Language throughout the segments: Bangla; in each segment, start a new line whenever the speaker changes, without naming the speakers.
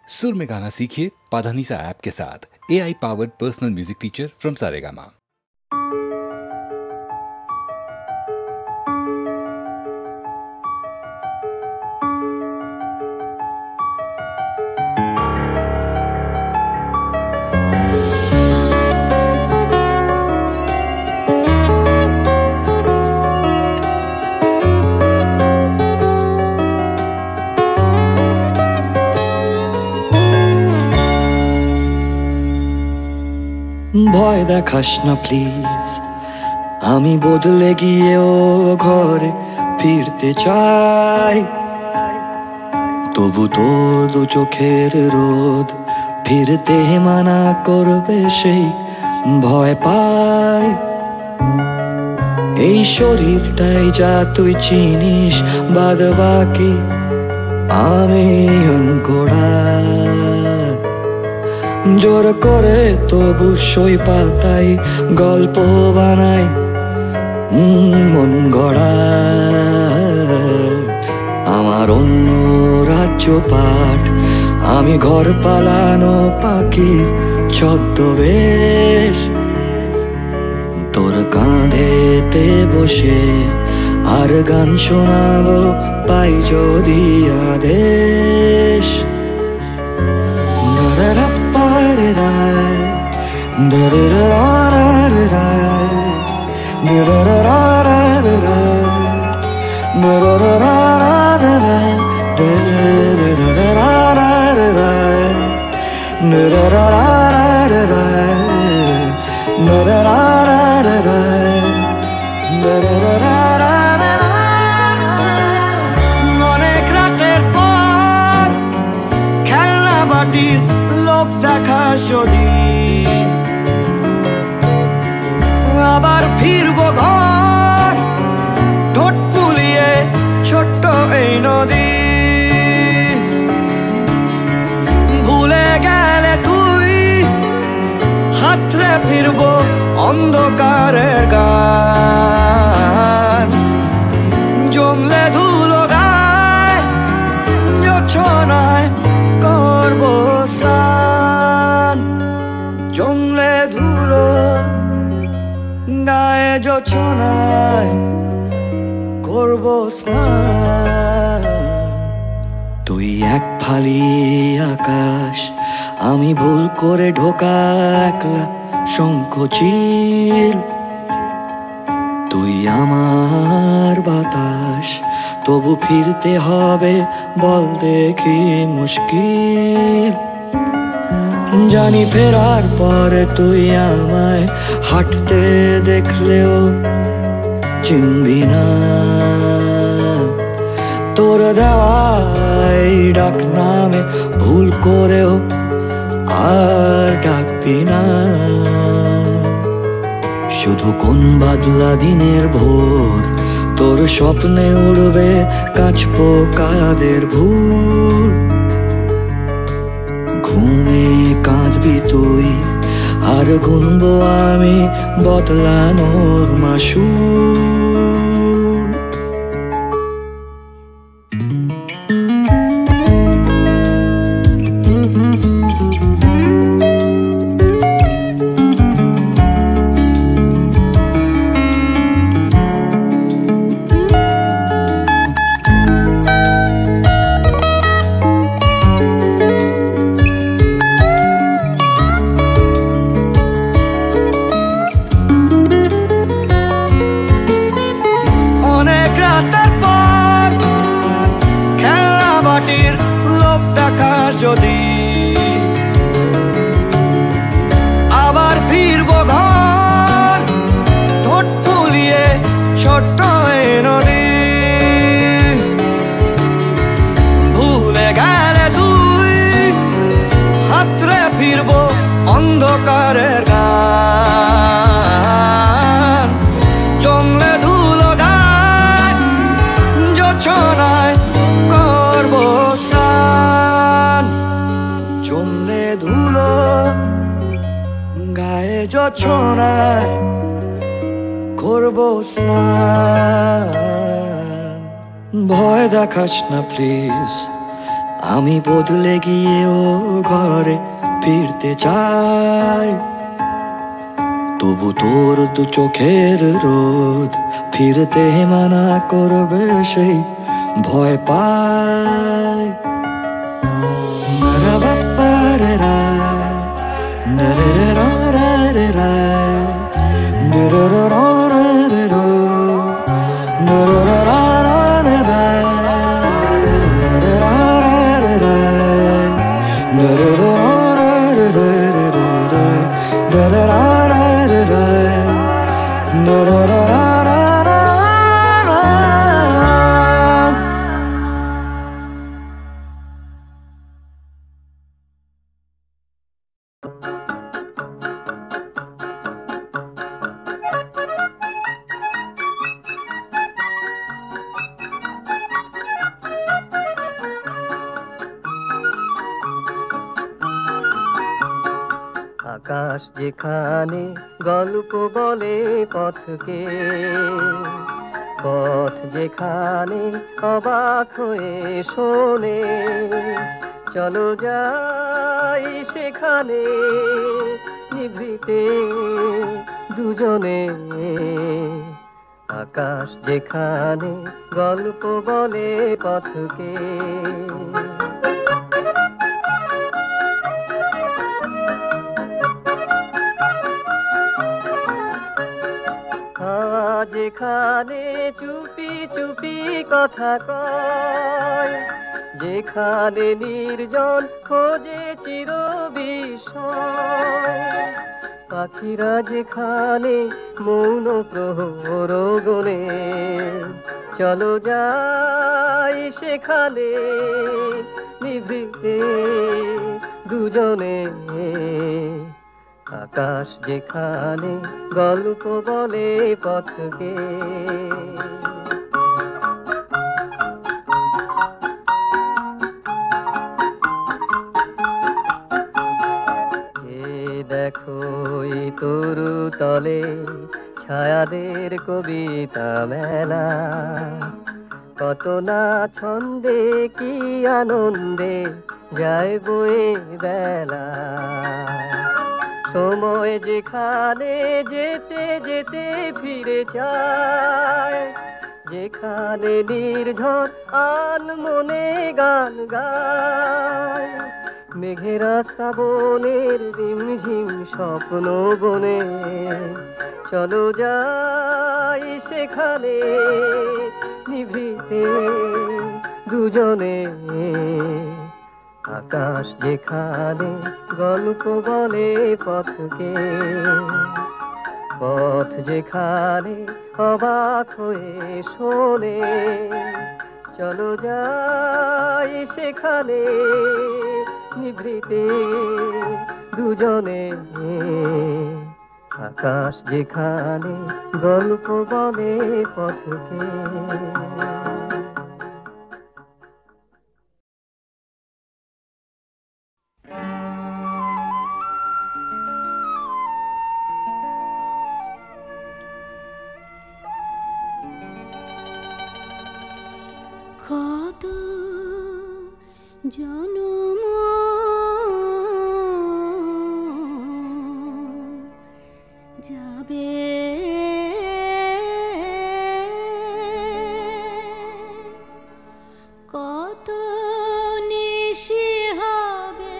सुर में गाना सीखिए पाधानीसा ऐप के साथ। AI powered personal music teacher from Saregama.
ভয় দেখাস না প্লিজ, আমি বদলে গিয়েও ঘরে ফিরতে চাই। তবু তো দু চোখের রোদ ফিরতে মানা করবে সেই ভয় পাই। এই শরীরটাই যা তুই চিনিস, বাদ বাকি আমি অঙ্কোড়া। জোর করে তবু সই পাতাই গল্প বানাই মন গড়া। আমার অন্য রাজ্য পাঠ, আমি ঘর পালানো পাখির ছদ্মবেশ। তোর কাঁধেতে বসে আর গান শোনাবো পাই যদি আদেশ। অনেক রাতের পর খেলনা বাটির লোভ দেখা যদি আবার ফিরবো ঘর, ঠোঁট ফুলিয়ে ছোট্ট এই নদী। ভুলে গেলে তুই হাতরে ফিরবো অন্ধকারের গান। জমলে ধুলো গায় জোছনায় করবো স্নান। জমলে ধুলো গায়ে জোছনায় করবো স্নান। তুই এক ফালি আকাশ, আমি ভুল করে ঢোকা একলা শঙ্খচিল। তুই আমার বাতাস, তবু ফিরতে হবে বল দেখি মুশকিল। জানি ফেরার পরে তুই আমায় হাঁটতে দেখলেও চিনবি না। তোর দেওয়াই ডাক নামে ভুল করেও আর ডাকবি না। শুধু কোন বাদলা দিনের ভোর তোর স্বপ্নে উড়বে কাঁচ পোকাদের ভুল। ঘুমে কাঁদবি তুই আর গুনবো আমি বদলানোর মাসুল। লোভ দেখা যদি আবার ফিরবো ঘর, ঠোঁট ফুলিয়ে ছোট্ট নদী। ভুলে গেলে তুই হাতরে ফিরবো অন্ধকারের গান। জমলে ধুলো গায় জোছনায় করবো স্নান। জমলে ধুলো গায়ে জোছনায় করবো স্নান। ভয় দেখাস না প্লিজ, আমি বদলে গিয়েও ঘরে ফিরতে চাই, তবু তোর দু চোখের রোদ ফিরতে মানা করবে সেই ভয় পাই।
আকাশ যেখানে গল্প বলে পথকে, পথ যেখানে অবাক হয়ে শোনে, চলো যাই সেখানে নিভৃতে দুজনে। আকাশ যেখানে গল্প বলে পথকে, যেখানে চুপি চুপি কথা কয়, যেখানে নির্জন খোঁজে চির বিষয়, পাখিরা যেখানে মৌন প্রহর গনে, চলো যাই সেখানে নিভৃতে দুজনে। আকাশ যেখানে গল্প বলে পথকে, যে দেখো এই তরু তলে ছায়াদের কবিতা মেলা, কত না ছন্দে কি আনন্দে যায় বয়ে বেলা। সময় যেখানে যেতে যেতে ফিরে যায়, যেখানে নির্ঝর আনমনে গান গায়, মেঘেরা শ্রাবণের রিমঝিম স্বপ্ন বনে, চলো যাই সেখানে নিভৃতে দুজনে। আকাশ যেখানে গল্প বলে পথকে, পথ যেখানে অবাক হয়ে শোনে, চলো যাই সেখানে নিভৃতে দুজনে। আকাশ যেখানে গল্প বলে পথকে।
কত জনম যাবে কত নিশি হবে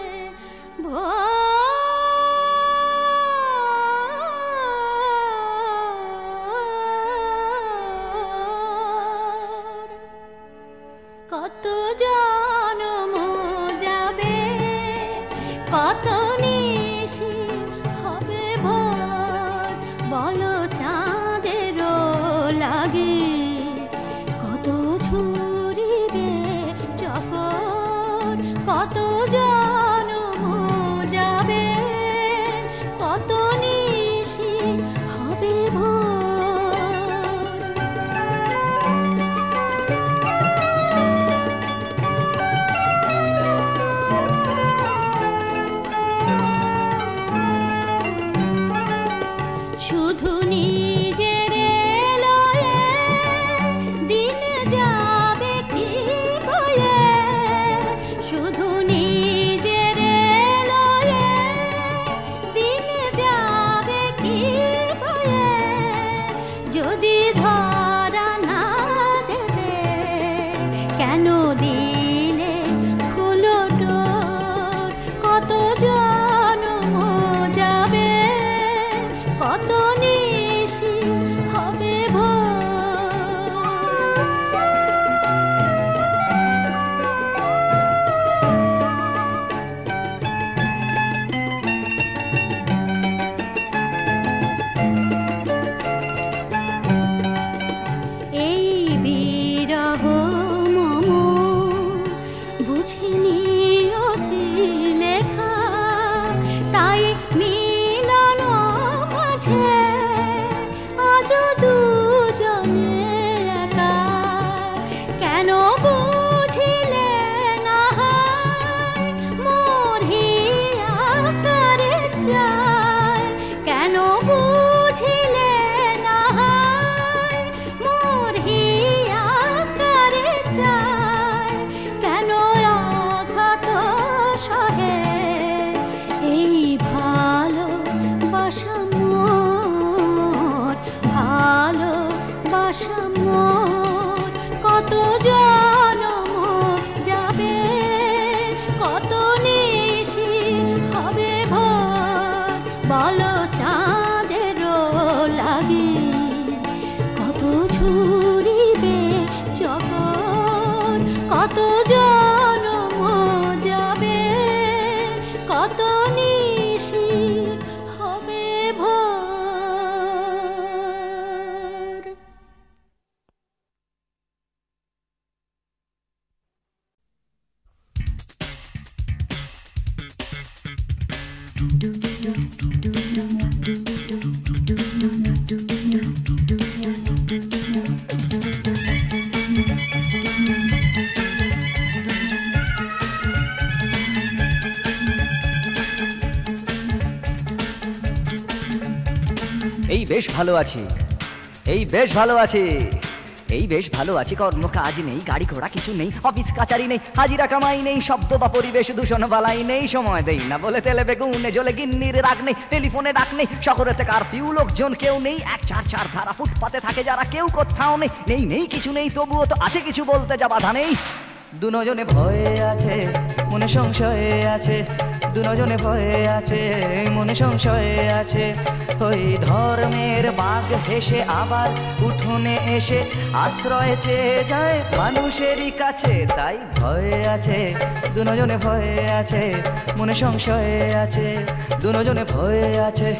কত জনম যাবে কত নিশি হবে ভোর, বলো চাঁদের লাগে কত ঝরিবে চকর, কত জনম যাবে কত নিশি হবে ভোর।
এই বেশ ভালো আছি, এই বেশ ভালো আছি, এই বেশ ভালো আছি। কর্ম কাজ নেই, গাড়ি ঘোড়া কিছু নেই, অফিস কাচারি নেই, হাজিরা কামাই নেই, শব্দ বা পরিবেশ দূষণ বালাই নেই। সময় দেই না বলে তেলে বেগুনে জ্বলে গিন্নির রাগ নেই, টেলিফোনে ডাক নেই, শহরেতে কারফিউ লোকজন কেউ নেই, 1-4-4 ধারা ফুটপাতে থাকে যারা কেউ কোথাও নেই। নেই নেই কিছু নেই, তবুও তো আছে কিছু, বলতে যা বাধা নেই। দুজনে ভয়ে আছে, মনে সংশয়ে আছে, দুজনে ভয়ে আছে, মনে সংশয়ে আছে। ওই ধর্মের বাঘ হেসে আবার উঠোনে এসে আশ্রয় চেয়ে যায় মানুষেরই কাছে। তাই ভয়ে আছে, দুজনে ভয়ে আছে, মনে সংশয়ে আছে, দুজনে ভয়ে আছে।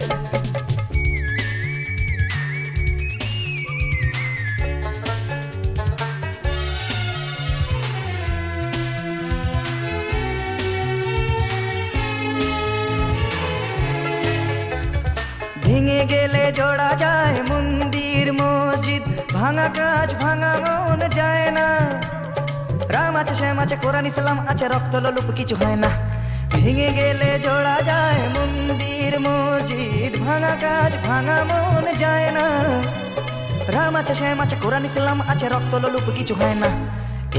ভেঙে গেলে জোড়া যায় মন্দির মসজিদ, ভাঙা কাজ ভাঙা মন যায় না। রাম আছে, শ্যাম আছে, কোরআন ইসলাম আছে, রক্ত লোলুপ কিছু হয় না। ভেঙে গেলে জোড়া যায় মন্দির মসজিদ, ভাঙা কাজ ভাঙা মন যায় না। রাম আছে, শ্যাম আছে, কোরআন ইসলাম আছে, রক্ত লোলুপ কিছু হয় না।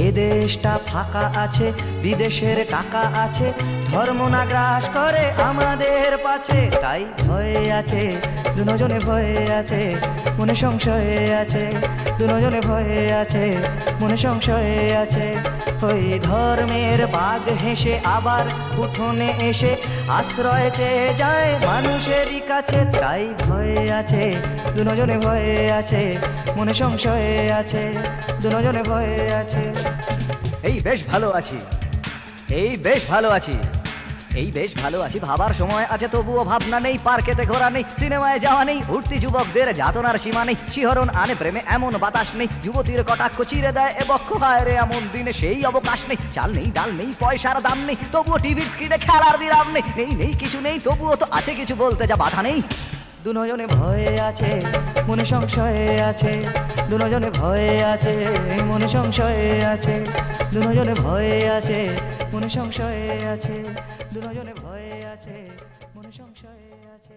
এ দেশটা ফাঁকা আছে, বিদেশের টাকা আছে, ধর্ম না গ্রাস করে আমাদের পাছে। তাই ভয়ে আছে, দুজনে ভয়ে আছে, মনে সংশয়ে আছে, দুজনে ভয়ে আছে, মনে সংশয়ে আছে। ওই ধর্মের বাঘ হেসে আবার উঠোনে এসে আশ্রয় চেয়ে যায় মানুষেরই কাছে। তাই ভয়ে আছে, দুজনে ভয়ে আছে, মনে সংশয়ে আছে, দুজনে ভয়ে আছে। এই বেশ ভালো আছি, এই বেশ ভালো আছি, এই বেশ ভালো আছি। ভাবার সময় আছে তবুও ভাবনা নেই, পার্কেতে ঘোরা নেই, সিনেমায় যাওয়া নেই, উঠতি যুবকদের যাতনার সীমা নেই। শিহরণ আনে প্রেমে এমন বাতাস নেই, যুবতীর কটাক্ষ চিরে দেয় এ বক্ষ। হায় রে এমন দিনে সেই অবকাশ নেই, চাল নেই ডাল নেই, পয়সার দাম নেই, তবুও টিভির স্ক্রিনে খেলার বিরাম নেই। নেই নেই কিছু নেই, তবুও তো আছে কিছু, বলতে যা বাধা নেই। দুজনে ভয়ে আছে, মনে সংশয়ে আছে, দুজনে ভয়ে আছে, মনে সংশয়ে আছে, দুজনে ভয়ে আছে, মনে সংশয়ে আছে, দুজনে ভয়ে আছে, মনে সংশয়ে আছে।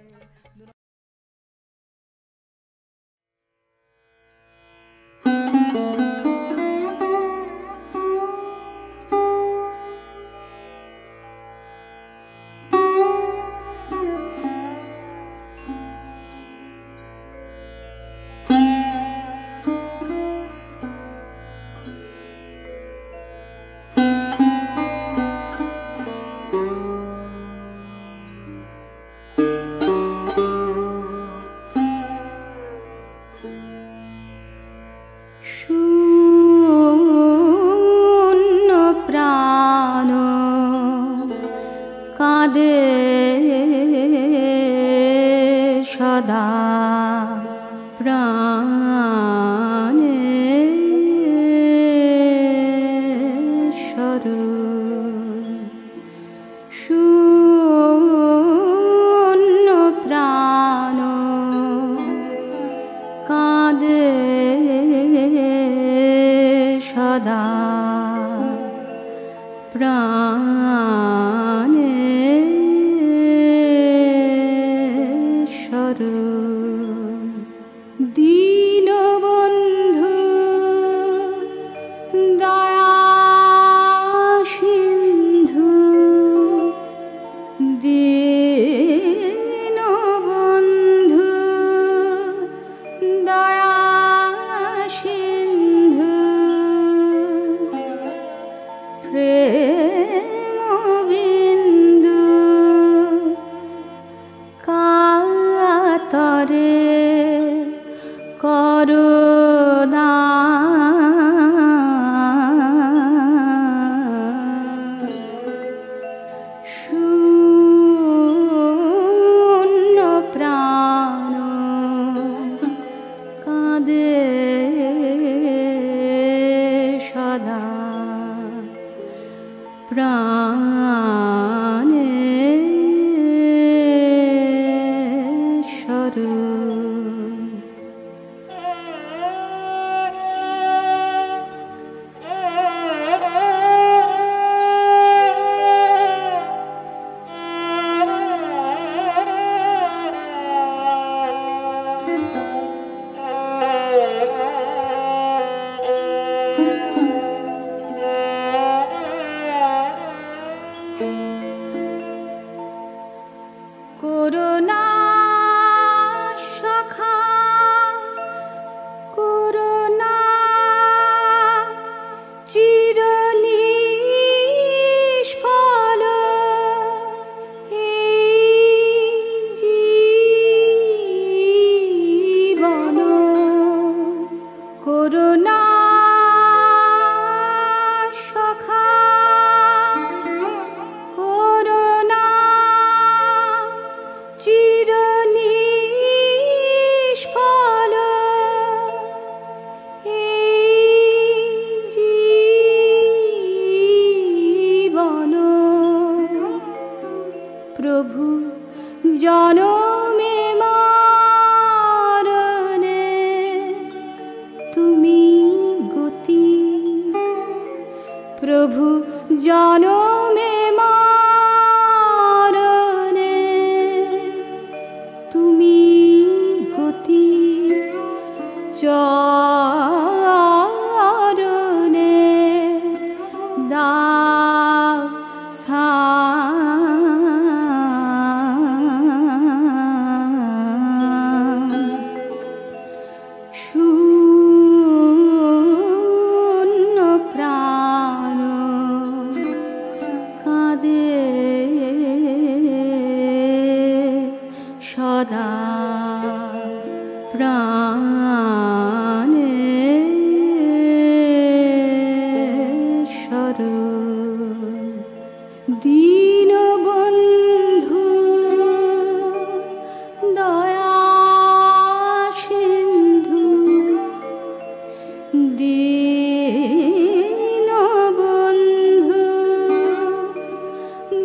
প্রাণে স্বরূপ করুণা সখা করুণা চিরনিষ্ফল এই জীবন করুণা প্রভু জনমে মরণে তুমি গতি প্রভু জনমে মরণে তুমি গতি চরণে দাও শূন্য প্রাণ কাঁদে সদা প্রাণে দীনবন্ধু দয়া সিন্ধু দীনবন্ধু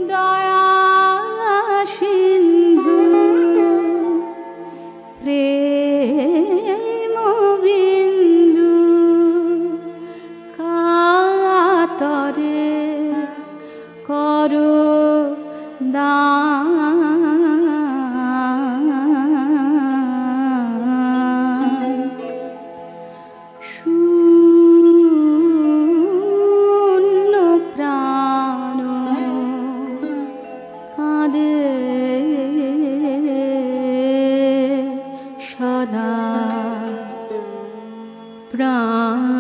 দয়া সিন্ধু প্রেম বিন্দু কাতরে করো দান শূন্য প্রাণ কাঁদে সদা প্রাণে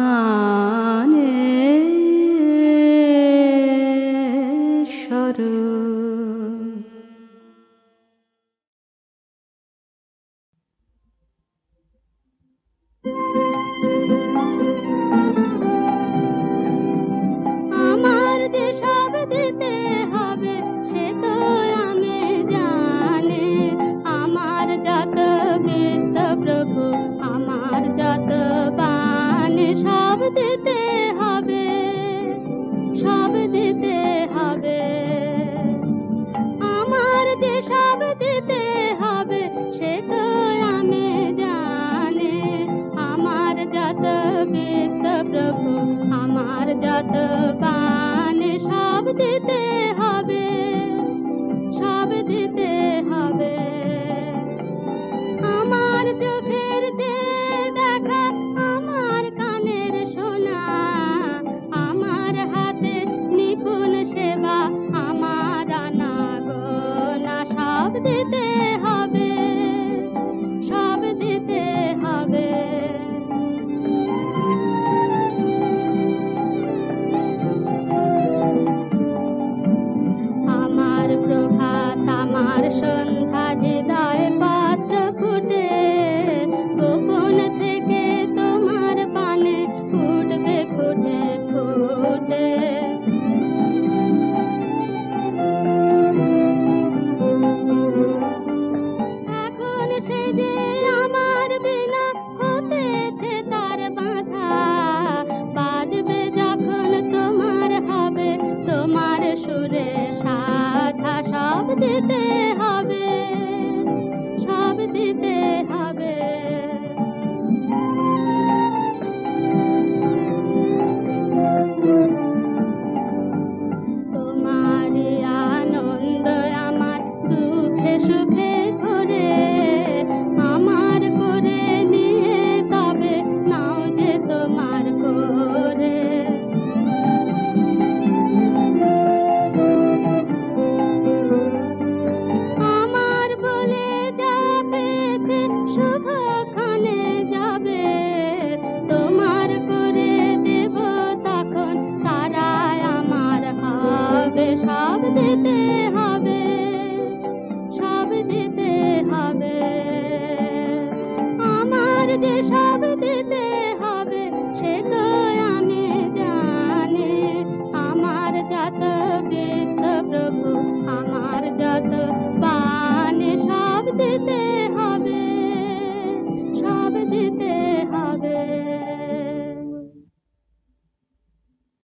আমার যে সব দিতে হবে সে তো আমি জানি আমার যত বিত্ত প্রভু আমার যত বাণ সব দিতে হবে সব দিতে হবে আমার যে সব দিতে হবে সে তো আমি জানি আমার যত বিত্ত প্রভু আমার যত বাণ সব দিতে হবে সব দিতে হবে আমার চোখের যে দেখা আমার কানের শোনা আমার হাতে নিপুণ সেবা আমার আনাগোনা সব দিতে হবে সব দিতে হবে আমার প্রভাত আমার সন্ধ্যা হৃদয় পাত্র ফুটে গোপন থেকে তোমার পানে ফুটবে ফুটে ফুটে এখন সে যে আমার বিনা হতেছে তার বাঁধা বাজবে যখন তোমার হবে তোমার সুরে সাধা সব দিতে